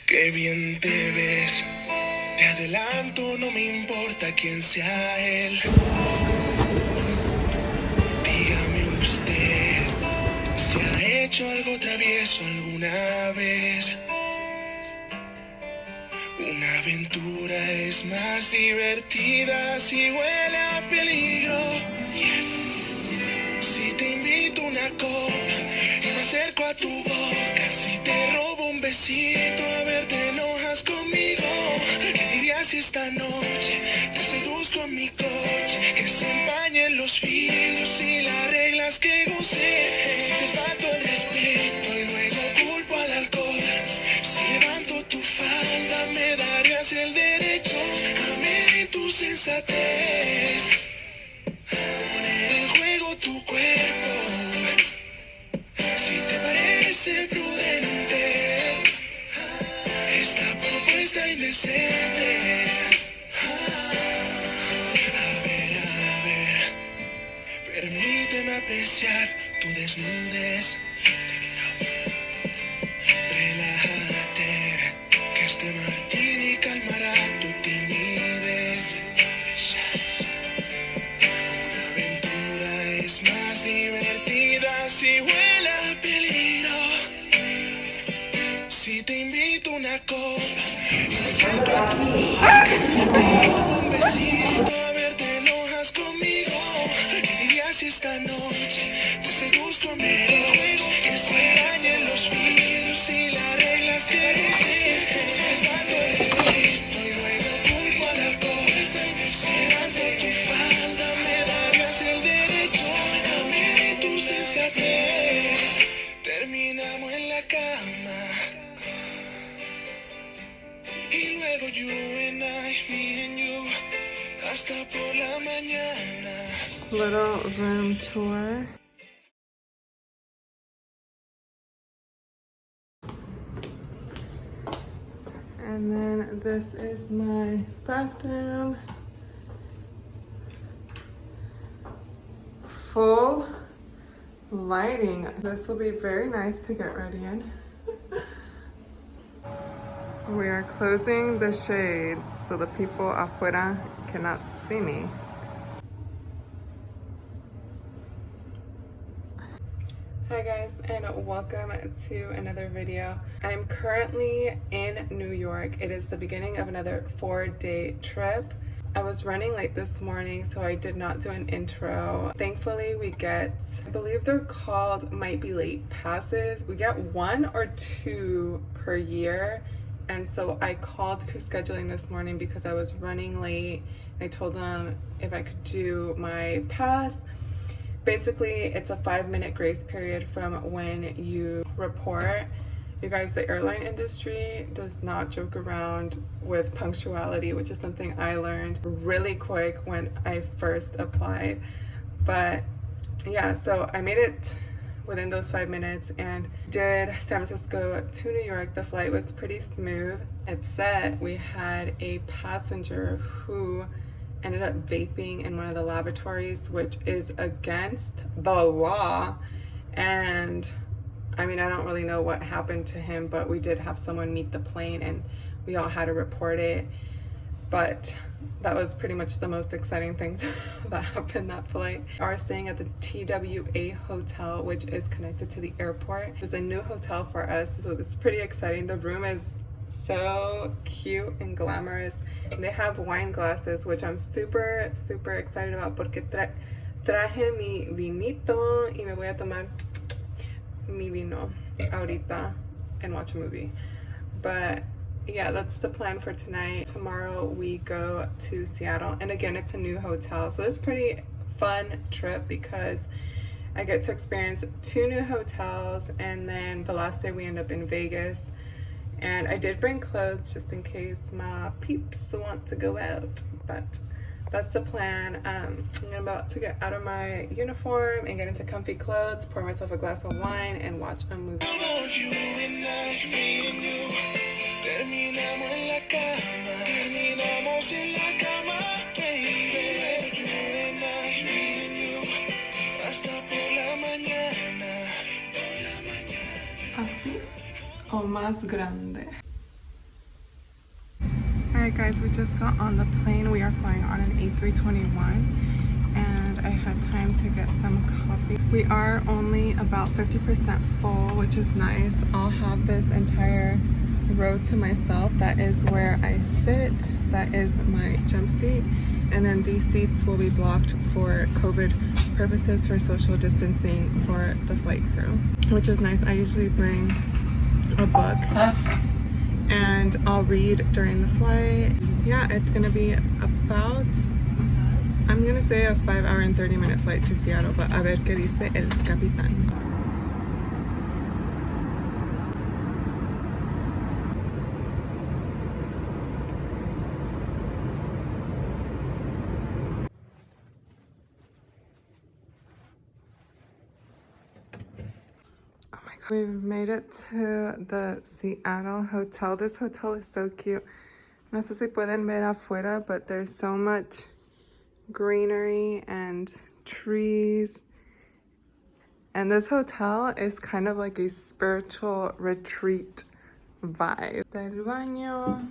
Qué bien te ves. Te adelanto, no me importa quién sea él. Dígame usted si ha hecho algo travieso alguna vez. Una aventura es más divertida si huele a peligro. Yes. Si te invito a una copa y me acerco a tu boca, si te robo un besito, a ver, te enojas conmigo. ¿Qué dirías si esta noche te seduzco en mi coche? Que se empañen los vidrios y las reglas que gocé. Si te falto el respeto y luego culpo al alcohol, si levanto tu falda me darías el derecho a medir tu sensatez. Poner en juego tu cuerpo, si te parece prudente esta propuesta indecente. A ver, permíteme apreciar tu desnudez. Relájate, que este martini calmará tu timidez. Una aventura es más divertida si huele a peligro. Si te invito a una copa y me acerco a tu boca, si te robo un besito, a ver, te enojas conmigo. ¿Qué dirías si esta noche te seduzco en mi coche? Que se dañen los vidrios y las reglas que no sé. Si te falto el respeto y luego culpo al alcohol, si levanto tu falda me darías el derecho a medir tu sensatez. Terminamos en la cama y luego you and I, me and you, hasta por la mañana. Little room tour. And then this is my bathroom. Full lighting. This will be very nice to get ready in. We are closing the shades so the people afuera cannot see me. Hi guys, and welcome to another video. I'm currently in New York. It is the beginning of another 4-day trip. I was running late this morning, so I did not do an intro. Thankfully, we get, I believe they're called might be late passes. We get 1 or 2 per year. And so I called crew scheduling this morning because I was running late. I told them if I could do my pass. Basically, it's a 5-minute grace period from when you report. You guys, the airline industry does not joke around with punctuality, which is something I learned really quick when I first applied. But yeah, so I made it within those 5 minutes and did San Francisco to New York. The flight was pretty smooth. Except we had a passenger who ended up vaping in one of the lavatories, which is against the law. And I mean, I don't really know what happened to him, but we did have someone meet the plane and we all had to report it. But that was pretty much the most exciting thing that happened that flight. We are staying at the TWA hotel, which is connected to the airport. It's a new hotel for us, so it's pretty exciting. The room is so cute and glamorous. And they have wine glasses, which I'm super excited about porque traje mi vinito y me voy a tomar mi vino ahorita and watch a movie. But yeah, that's the plan for tonight. Tomorrow we go to Seattle, and again, it's a new hotel, so it's a pretty fun trip because I get to experience 2 new hotels, and then the last day we end up in Vegas. And I did bring clothes just in case my peeps want to go out, but that's the plan. I'm about to get out of my uniform and get into comfy clothes, pour myself a glass of wine, and watch a movie. Terminamos en la cama, terminamos en la cama, baby. You and I, me and you, hasta por la mañana. Así o más grande. Alright guys, we just got on the plane. We are flying on an A321 and I had time to get some coffee. We are only about 50% full, which is nice. I'll have this entire row to myself. That is where I sit. That is my jump seat. And then these seats will be blocked for COVID purposes, for social distancing for the flight crew, which is nice. I usually bring a book and I'll read during the flight. Yeah, it's gonna be about, I'm gonna say a 5-hour and 30-minute flight to Seattle, but a ver qué dice el capitán. We've made it to the Seattle hotel. This hotel is so cute. No sé si pueden ver afuera, but there's so much greenery and trees. And this hotel is kind of like a spiritual retreat vibe. Del baño.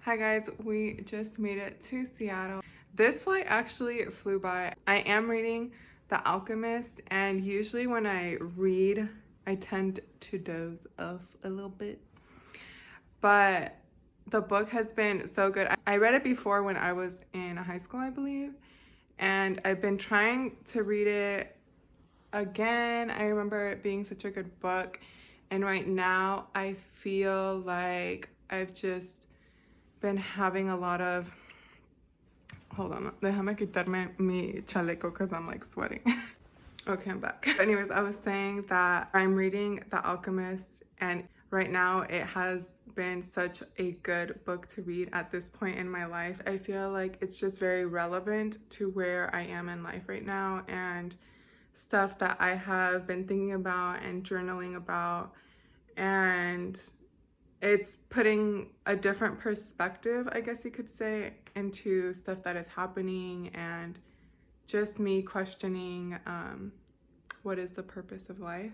Hi guys, we just made it to Seattle. This flight actually flew by. I am reading The Alchemist, and usually when I read, I tend to doze off a little bit. But the book has been so good. I read it before when I was in high school, I believe, and I've been trying to read it again. I remember it being such a good book, and right now I feel like I've just been having a lot of, hold on, déjame quitarme mi chaleco because I'm like sweating. Okay, I'm back. Anyways, I was saying that I'm reading The Alchemist, and right now it has been such a good book to read at this point in my life. I feel like it's just very relevant to where I am in life right now and stuff that I have been thinking about and journaling about, and it's putting a different perspective, I guess you could say, into stuff that is happening, and just me questioning what is the purpose of life.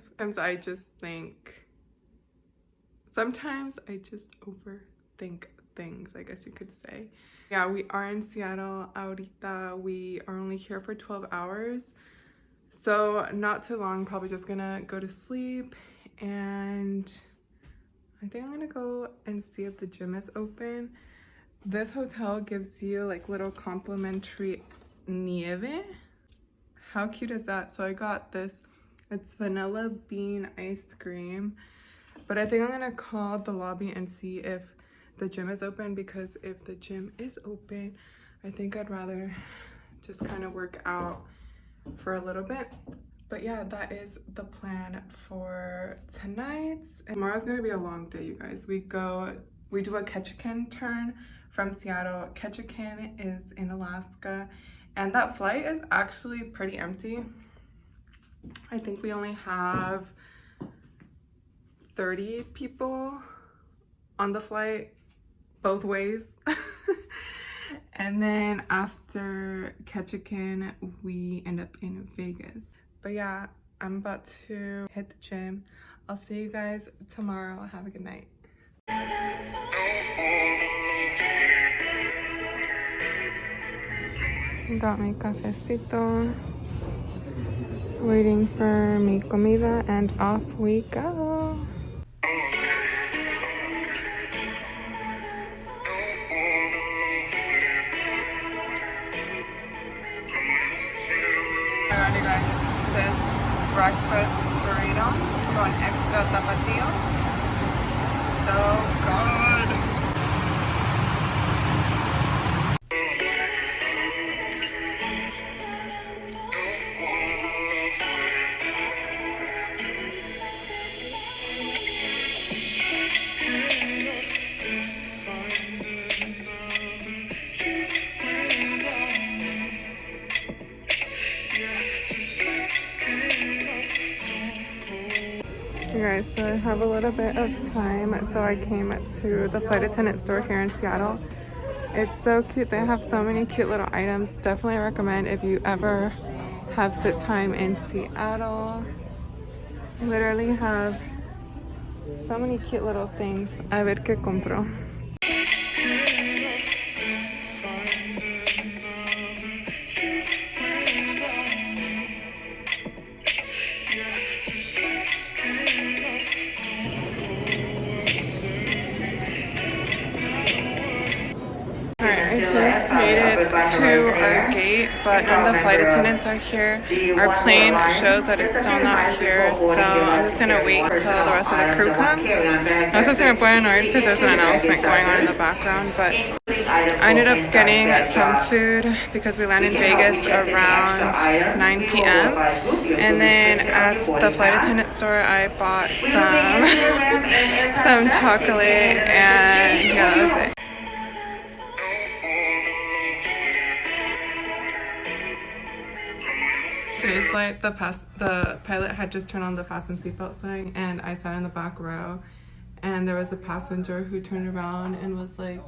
Sometimes I just overthink things, I guess you could say. Yeah, we are in Seattle ahorita. We are only here for 12 hours, so not too long. Probably just gonna go to sleep, and I think I'm gonna go and see if the gym is open. This hotel gives you like little complimentary nieve. How cute is that? So I got this, it's vanilla bean ice cream, but I think I'm gonna call the lobby and see if the gym is open, because if the gym is open, I think I'd rather just kind of work out for a little bit. But yeah, that is the plan for tonight. And tomorrow's gonna be a long day, you guys. We do a Ketchikan turn from Seattle. Ketchikan is in Alaska, and that flight is actually pretty empty. I think we only have 30 people on the flight, both ways. And then after Ketchikan, we end up in Vegas. But yeah, I'm about to hit the gym. I'll see you guys tomorrow. Have a good night. Got my cafecito. Waiting for mi comida, and off we go. Alright, you guys, this breakfast burrito con extra tapatio, so good. You guys, so I have a little bit of time, so I came to the flight attendant store here in Seattle. It's so cute. They have so many cute little items. Definitely recommend if you ever have sit time in Seattle. Literally have So many cute little things. A ver qué compro. Alright, I just made it to our gate, but none of the flight attendants are here. Our plane shows that it's still not here, so I'm just gonna wait until the rest of the crew comes. No sé si me pueden oír because there's an announcement going on in the background, but I ended up getting some food because we landed in Vegas around 9 p.m. And then at the flight attendant store, I bought some chocolate, and yeah, that was it. Today's flight, the pilot had just turned on the fasten seatbelt sign, and I sat in the back row, and there was a passenger who turned around and was like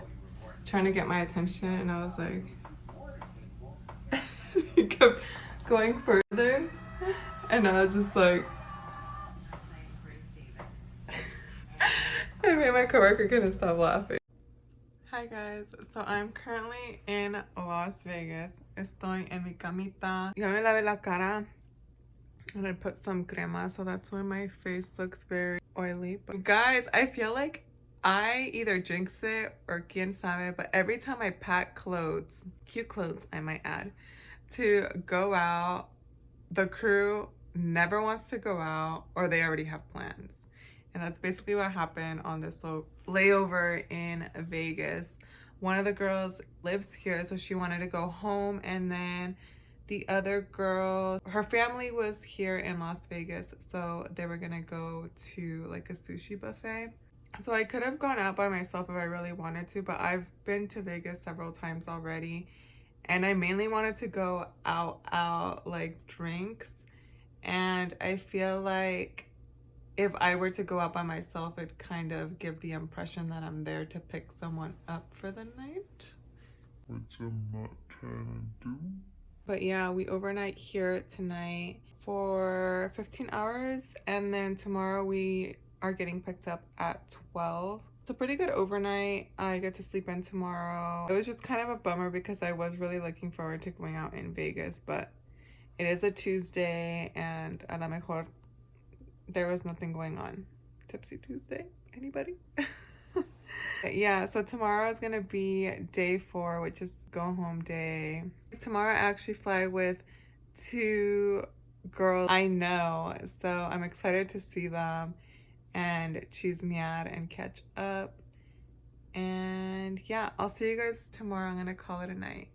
trying to get my attention, and I was like, he kept going further, and I was just like, I made my coworker couldn't stop laughing. Hi guys, so I'm currently in Las Vegas. Estoy en mi camita. Ya me lavé la cara and I put some crema, so that's why my face looks very oily. But guys, I feel like I either jinx it or quien sabe, but every time I pack clothes, cute clothes I might add, to go out, the crew never wants to go out or they already have plans. And that's basically what happened on this layover in Vegas. One of the girls lives here, so she wanted to go home, and then the other girl, her family was here in Las Vegas, so they were gonna go to like a sushi buffet. So I could have gone out by myself if I really wanted to, but I've been to Vegas several times already, and I mainly wanted to go out like drinks, and I feel like if I were to go out by myself, it'd kind of give the impression that I'm there to pick someone up for the night. Which I'm not trying to do. But yeah, we overnight here tonight for 15 hours, and then tomorrow we are getting picked up at 12. It's a pretty good overnight. I get to sleep in tomorrow. It was just kind of a bummer because I was really looking forward to going out in Vegas, but it is a Tuesday, and a lo mejor there was nothing going on. Tipsy Tuesday, anybody? Yeah, so tomorrow is gonna be day 4, which is go home day. Tomorrow I actually fly with 2 girls I know, so I'm excited to see them and chismear and catch up. And yeah, I'll see you guys tomorrow. I'm gonna call it a night.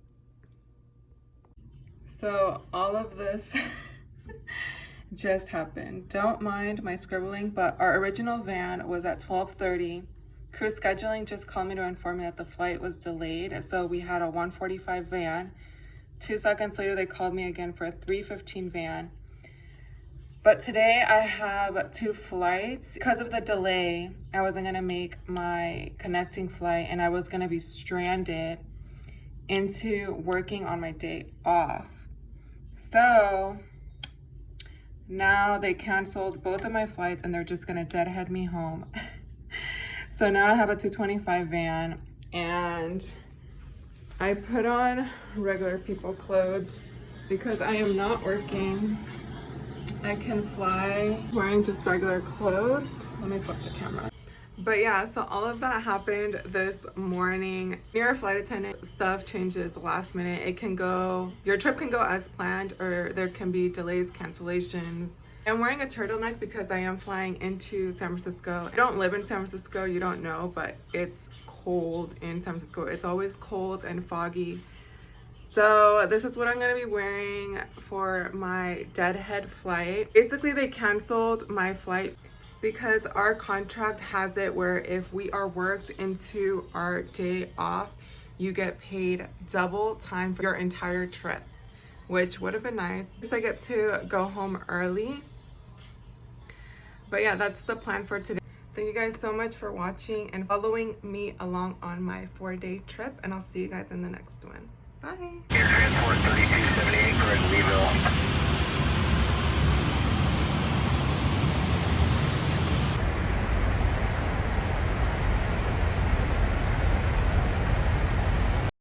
So all of this just happened. Don't mind my scribbling, but our original van was at 12:30. Crew scheduling just called me to inform me that the flight was delayed, so we had a 1:45 van. 2 seconds later, they called me again for a 3:15 van. But today I have 2 flights. Because of the delay, I wasn't gonna make my connecting flight, and I was gonna be stranded into working on my day off. So now they canceled both of my flights, and they're just gonna deadhead me home. So now I have a 225 van, and I put on regular people clothes because I am not working. I can fly wearing just regular clothes. Let me flip the camera. But yeah, so all of that happened this morning. You're a flight attendant, stuff changes last minute. It can go, your trip can go as planned, or there can be delays, cancellations. I'm wearing a turtleneck because I am flying into San Francisco. I don't live in San Francisco, you don't know, but it's cold in San Francisco. It's always cold and foggy. So this is what I'm gonna be wearing for my deadhead flight. Basically, they canceled my flight because our contract has it where if we are worked into our day off, you get paid double time for your entire trip, which would have been nice. I get to go home early. But yeah, that's the plan for today. Thank you guys so much for watching and following me along on my 4-day trip, and I'll see you guys in the next one. Bye. Transport 3278, correct, Louisville.